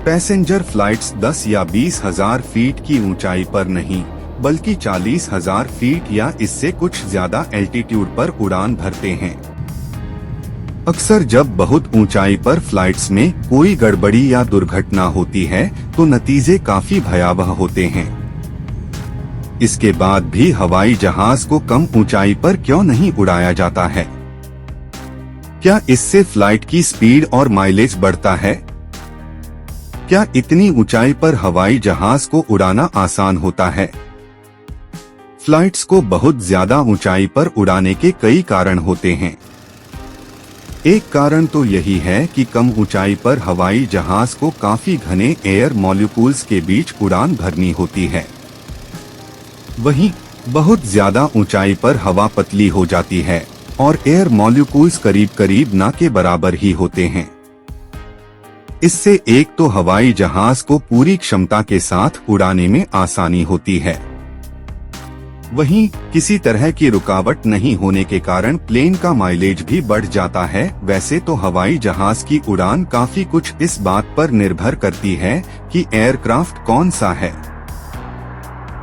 Passenger flights 10 या 20,000 feet की ऊंचाई पर नहीं बल्कि 40,000 फीट या इससे कुछ ज्यादा एल्टीट्यूड पर उड़ान भरते हैं। अक्सर जब बहुत ऊंचाई पर फ्लाइट्स में कोई गड़बड़ी या दुर्घटना होती है तो नतीजे काफी भयावह होते हैं। इसके बाद भी हवाई जहाज को कम ऊंचाई पर क्यों नहीं उड़ाया जाता है? क्या इससे फ्लाइट की स्पीड और माइलेज बढ़ता है? क्या इतनी ऊंचाई पर हवाई जहाज को उड़ाना आसान होता है? फ्लाइट्स को बहुत ज्यादा ऊंचाई पर उड़ाने के कई कारण होते हैं। एक कारण तो यही है कि कम ऊंचाई पर हवाई जहाज को काफी घने एयर मॉलिक्यूल्स के बीच उड़ान भरनी होती है। वहीं बहुत ज्यादा ऊंचाई पर हवा पतली हो जाती है और एयर मॉलिक्यूल्स करीब करीब ना के बराबर ही होते हैं। इससे एक तो हवाई जहाज को पूरी क्षमता के साथ उड़ाने में आसानी होती है, वहीं किसी तरह की रुकावट नहीं होने के कारण प्लेन का माइलेज भी बढ़ जाता है। वैसे तो हवाई जहाज की उड़ान काफी कुछ इस बात पर निर्भर करती है कि एयरक्राफ्ट कौन सा है।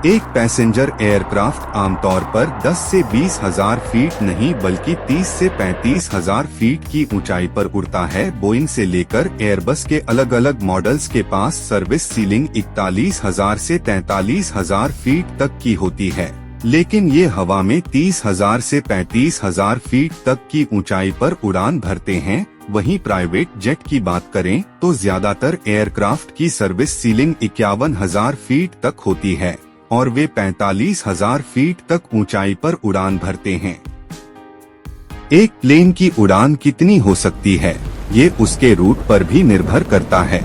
एक पैसेंजर एयरक्राफ्ट आमतौर पर 10 से 20,000 फीट नहीं बल्कि 30 से 35,000 फीट की ऊंचाई पर उड़ता है। बोइंग से लेकर एयरबस के अलग अलग मॉडल्स के पास सर्विस सीलिंग 41,000 से 43,000 फीट तक की होती है, लेकिन ये हवा में 30,000 से 35,000 फीट तक की ऊंचाई पर उड़ान भरते हैं। वहीं प्राइवेट जेट की बात करें तो ज्यादातर एयरक्राफ्ट की सर्विस सीलिंग 51,000 फीट तक होती है और वे 45,000 फीट तक ऊंचाई पर उड़ान भरते हैं। एक प्लेन की उड़ान कितनी हो सकती है, ये उसके रूट पर भी निर्भर करता है।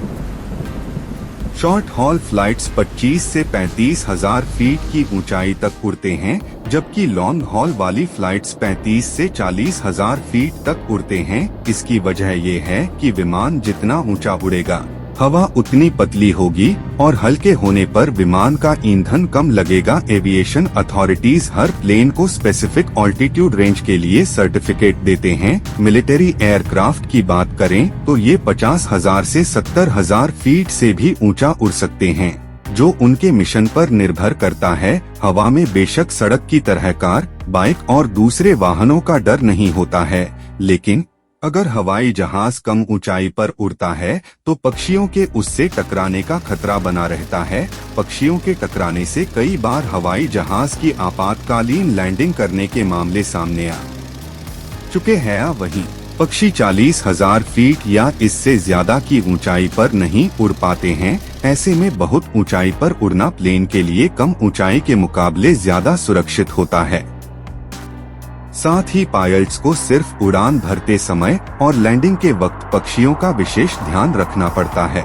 शॉर्ट हॉल फ्लाइट्स 25 से 35,000 फीट की ऊंचाई तक उड़ते हैं, जबकि लॉन्ग हॉल वाली फ्लाइट्स 35 से 40,000 फीट तक उड़ते हैं। इसकी वजह ये है कि विमान जितना ऊंचा उड़ेगा हवा उतनी पतली होगी और हल्के होने पर विमान का ईंधन कम लगेगा। एविएशन अथॉरिटीज हर प्लेन को स्पेसिफिक ऑल्टीट्यूड रेंज के लिए सर्टिफिकेट देते हैं। मिलिट्री एयरक्राफ्ट की बात करें तो ये 50,000 से 70,000 फीट से भी ऊंचा उड़ सकते हैं, जो उनके मिशन पर निर्भर करता है। हवा में बेशक सड़क की तरह कार, बाइक और दूसरे वाहनों का डर नहीं होता है, लेकिन अगर हवाई जहाज कम ऊंचाई पर उड़ता है तो पक्षियों के उससे टकराने का खतरा बना रहता है। पक्षियों के टकराने से कई बार हवाई जहाज की आपातकालीन लैंडिंग करने के मामले सामने आ चुके हैं। वहीं पक्षी 40,000 फीट या इससे ज्यादा की ऊंचाई पर नहीं उड़ पाते हैं। ऐसे में बहुत ऊंचाई पर उड़ना प्लेन के लिए कम ऊंचाई के मुकाबले ज्यादा सुरक्षित होता है। साथ ही पायलट्स को सिर्फ उड़ान भरते समय और लैंडिंग के वक्त पक्षियों का विशेष ध्यान रखना पड़ता है।